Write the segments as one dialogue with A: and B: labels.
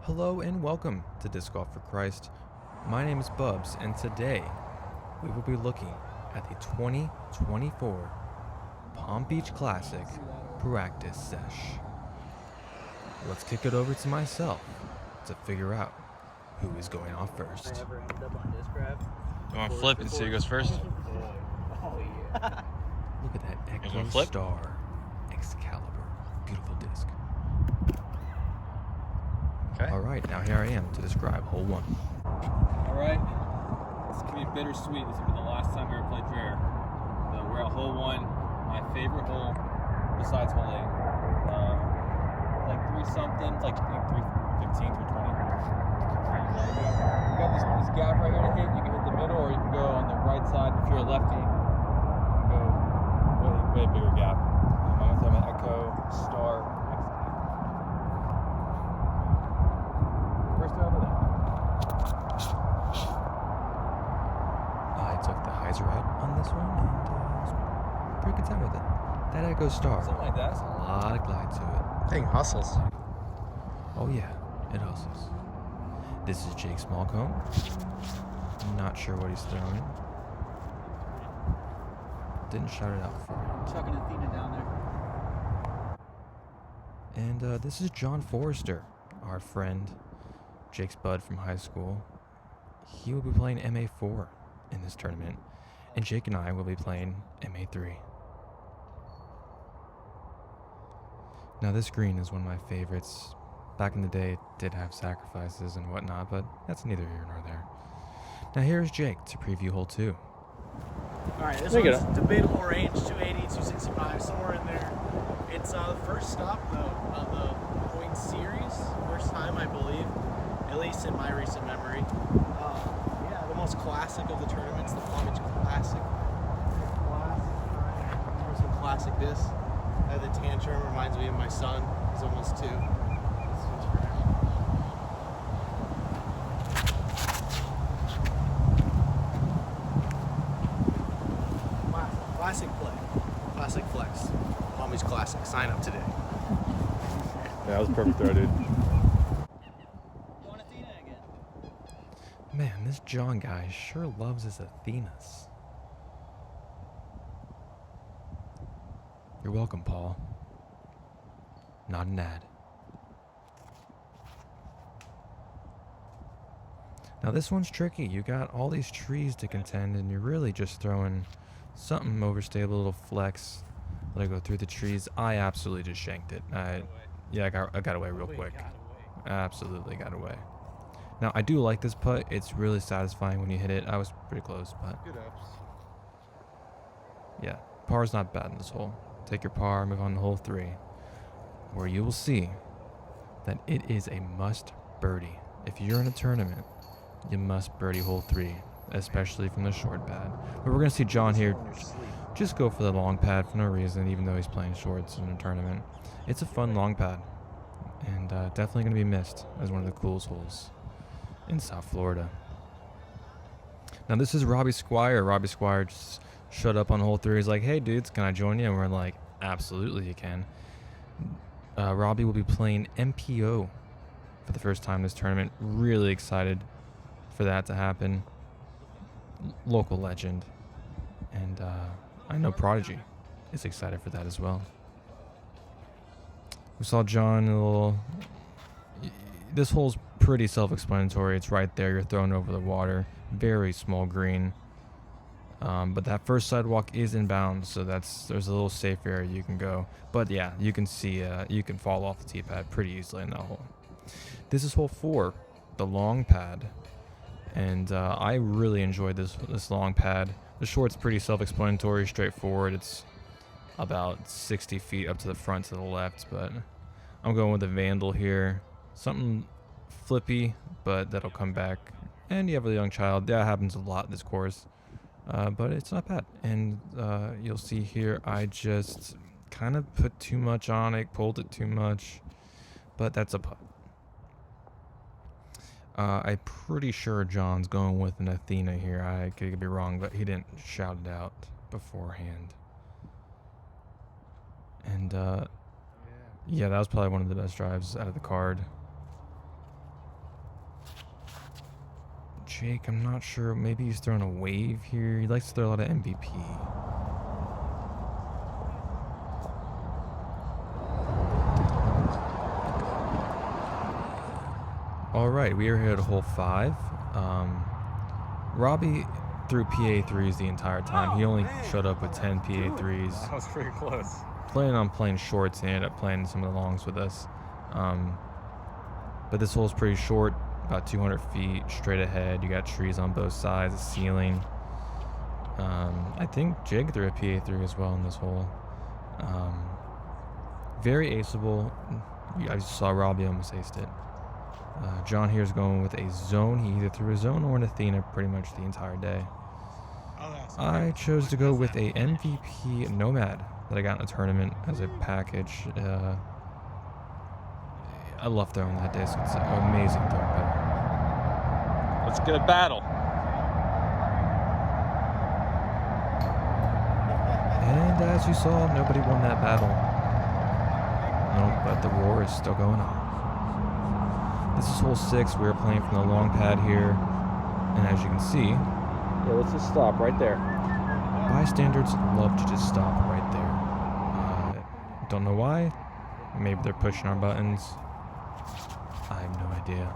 A: Hello and welcome to Disc Golf for Christ. My name is Bubs, and today we will be looking at the 2024 Palm Beach Classic Practice Sesh. Let's kick it over to myself to figure out who is going off first.
B: You want to flip and see who goes first?
C: Oh, yeah.
A: Look at that
B: You
A: Echo
B: wanna flip?
A: Star Excalibur. Beautiful disc.
B: Okay.
A: All right, now here I am to describe hole one.
C: All right. This could be bittersweet. This will be the last time we ever played Dreher. We're at hole one, my favorite hole besides hole 8. Like 3 something, it's like I think 315, 320. You got this gap right here to hit. You can hit the middle or you can go on the right side. If you're a lefty, you can go way bigger gap. I'm with an Echo Star Excalibur. Where's the other one?
A: I took the hyzer out on this one and was pretty good time with it. That Echo Star,
C: Something like that.
A: has a lot of glide to it.
B: Thing hustles.
A: Oh yeah, it hustles. This is Jake Smallcomb. Not sure what he's throwing. Didn't shout it out for you.
C: Chucking Athena down there.
A: And this is Jon Forrester, our friend, Jake's bud from high school. He will be playing MA4 in this tournament, and Jake and I will be playing MA3. Now this green is one of my favorites. Back in the day it did have sacrifices and whatnot, but that's neither here nor there. Now here's Jake to preview hole 2.
D: Alright, this
B: There you
D: one's debatable range, 280, 265, somewhere in there. It's the first stop, though, of the point series. First time, I believe, at least in my recent memory. Yeah, the most classic of the tournaments, the Palm Beach Classic. There's some classic discs. The tantrum reminds me of my son. He's almost 2. This one's fresh. Classic play. Classic flex. Palm Beach Classic. Sign up today.
C: Yeah, that was a perfect throw, dude.
A: Man, this John guy sure loves his Athenas. You're welcome, Paul. Not an ad. Now this one's tricky. You got all these trees to contend, and you're really just throwing something overstable, a little flex. Let it go through the trees. I absolutely just shanked it. I got away real quick. Absolutely got away. Now I do like this putt. It's really satisfying when you hit it. I was pretty close, but
D: Good ups.
A: yeah, par's not bad in this hole. Take your par, move on to hole 3, where you will see that it is a must birdie. If you're in a tournament, you must birdie hole 3, especially from the short pad. But we're gonna see John here just go for the long pad for no reason, even though he's playing shorts in a tournament. It's a fun long pad, and definitely gonna be missed as one of the coolest holes in South Florida. Now this is Robbie Squire. Robbie Squire just showed up on hole 3. He's like, "Hey dudes, can I join you?" And we're like, "Absolutely, you can." Robbie will be playing MPO for the first time this tournament. Really excited for that to happen. Local legend, and I know Prodigy is excited for that as well. We saw John a little. This hole's pretty self-explanatory. It's right there. You're throwing over the water. Very small green. But that first sidewalk is in bounds, so there's a little safe area you can go. But yeah, you can see you can fall off the tee pad pretty easily in that hole. This is hole 4, the long pad, and I really enjoyed this long pad. The short's pretty self-explanatory, straightforward. It's about 60 feet up to the front to the left, but I'm going with the Vandal here. Something flippy, but that'll come back. And you have a young child. That happens a lot this course. But it's not bad. And you'll see here, I just kind of put too much on it, pulled it too much. But that's a putt. I'm pretty sure John's going with an Athena here. I could be wrong, but he didn't shout it out beforehand. And yeah, that was probably one of the best drives out of the card. Jake, I'm not sure. Maybe he's throwing a wave here. He likes to throw a lot of MVP. All right, we are here at hole 5. Robbie threw PA 3s the entire time. He only showed up with 10 PA 3s.
B: That was pretty close.
A: Planning on playing shorts, he ended up playing some of the longs with us. But this hole's pretty short, about 200 feet straight ahead. You got trees on both sides, a ceiling. I think Jake threw a PA 3 as well in this hole. Very aceable. I just saw Robbie almost aced it. John here is going with a zone. He either threw a zone or an Athena pretty much the entire day. I chose to go with a MVP Nomad that I got in a tournament as a package. I love throwing that disc. It's an amazing throwing pattern.
B: Let's get a battle.
A: And as you saw, nobody won that battle. No, but the war is still going on. This is hole 6. We're playing from the long pad here. And as you can see,
C: Yeah, let's just stop right there.
A: bystanders love to just stop right there. Don't know why. Maybe they're pushing our buttons. I have no idea.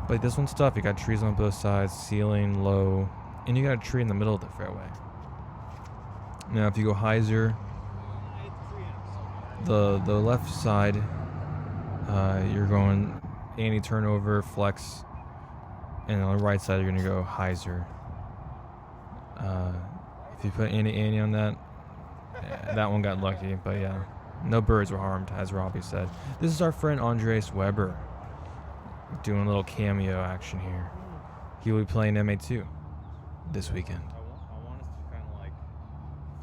A: But this one's tough. You got trees on both sides, ceiling, low, and you got a tree in the middle of the fairway. Now, if you go hyzer, the left side, you're going anti-turnover, flex, and on the right side, you're going to go hyzer. If you put anti on that, that one got lucky, but yeah. No birds were harmed, as Robbie said. This is our friend Andres Weber doing a little cameo action here. He will be playing MA2 this weekend.
C: I want us to kind of like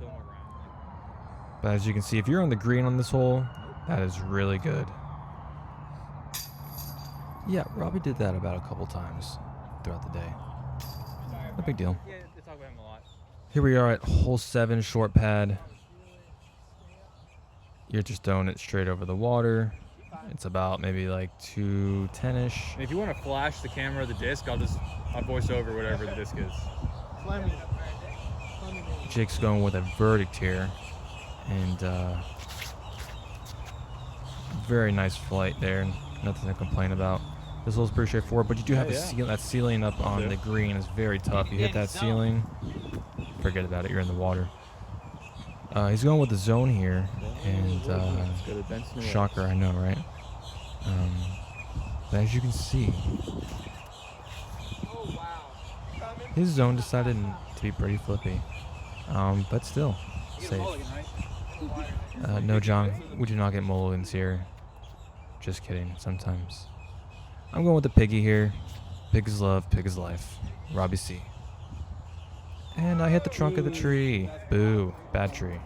C: film around.
A: But as you can see, if you're on the green on this hole, that is really good. Yeah, Robbie did that about a couple times throughout the day. No big deal.
C: Yeah, they talk about him a lot.
A: Here we are at hole 7, short pad. You're just throwing it straight over the water. It's about maybe like 210-ish.
C: And if you want to flash the camera of the disc, I'll voice over whatever the disc is.
A: Jake's going with a verdict here. And very nice flight there. Nothing to complain about. This hole's pretty straightforward, but you do have that ceiling up on the green is very tough. You hit that ceiling, forget about it. You're in the water. He's going with the zone here, and shocker, I know, right? But as you can see, his zone decided to be pretty flippy, but still safe. No, John, we do not get mulligans here. Just kidding, sometimes. I'm going with the piggy here. Pig is love, pig is life. Robbie C. And I hit the trunk of the tree. Boo, bad tree.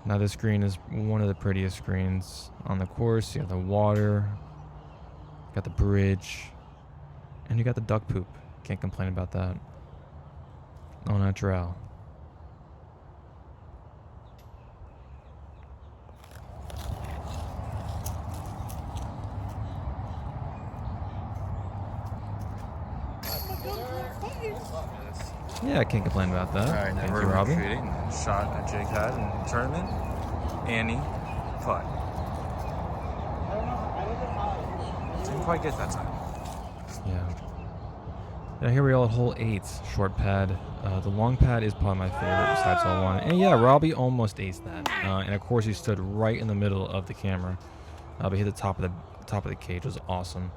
A: Now this green is one of the prettiest greens on the course. You have the water, got the bridge, and you got the duck poop. Can't complain about that. Au naturel. Yeah, I can't complain about that.
B: All right,
A: Thank
B: we're
A: you, Robbie.
B: retreating. Shot that Jake had in the tournament. Annie, putt. Didn't quite get that time.
A: Yeah. Now here we are at hole 8, short pad. The long pad is probably my favorite besides hole 1. And yeah, Robbie almost aced that. And of course he stood right in the middle of the camera. But hit the top of the cage. It was awesome.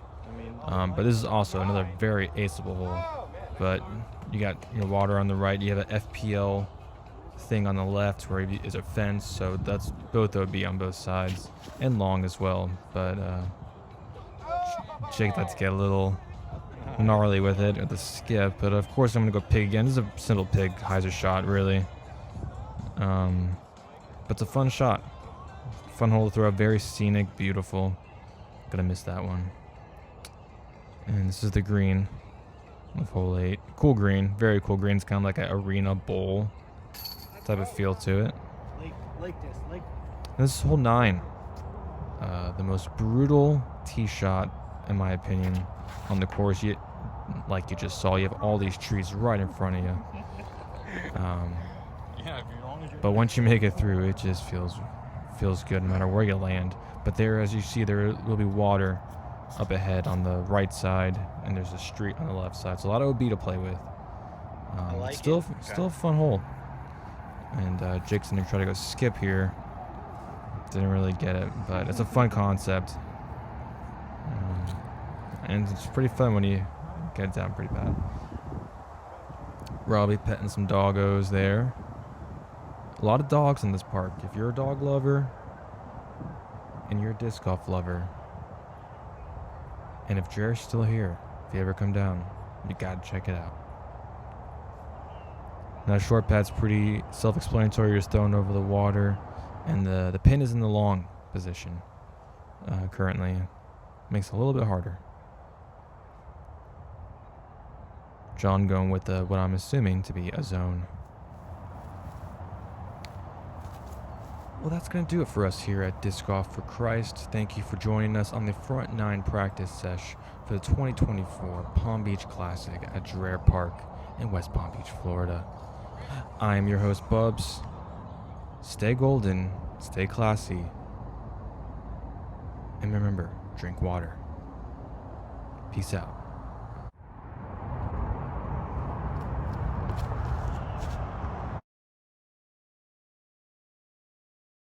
A: But this is also another very aceable hole. But you got your water on the right. You have an FPL thing on the left where is a fence. So that's both would be on both sides and long as well. But Jake likes to get a little gnarly with it at the skip. But of course I'm gonna go pig again. This is a simple pig hyzer shot, really. But it's a fun shot. Fun hole to throw. Very scenic, beautiful. Gonna miss that one. And this is the green of hole 8. Cool green, very cool green. It's kind of like an arena bowl type of feel to it.
D: Lake.
A: This is hole 9. The most brutal tee shot, in my opinion, on the course. Like you just saw, you have all these trees right in front of you.
B: Yeah, as long as you're
A: But once you make it through, it just feels good no matter where you land. But there, as you see, there will be water up ahead on the right side, and there's a street on the left side. So a lot of OB to play with.
D: I like
A: still
D: it.
A: a fun hole. And Jake's gonna try to go skip here. Didn't really get it, but it's a fun concept. And it's pretty fun when you get down pretty bad. Robbie petting some doggos there. A lot of dogs in this park. If you're a dog lover and you're a disc golf lover, and if Dreher's still here, if you ever come down, you gotta check it out. Now, short pad's pretty self-explanatory. You're thrown over the water, and the pin is in the long position currently. Makes it a little bit harder. Jon going with what I'm assuming to be a zone. Well, that's going to do it for us here at Disc Golf for Christ. Thank you for joining us on the Front 9 practice sesh for the 2024 Palm Beach Classic at Dreher Park in West Palm Beach, Florida. I am your host, Bubs. Stay golden, stay classy, and remember, drink water. Peace out.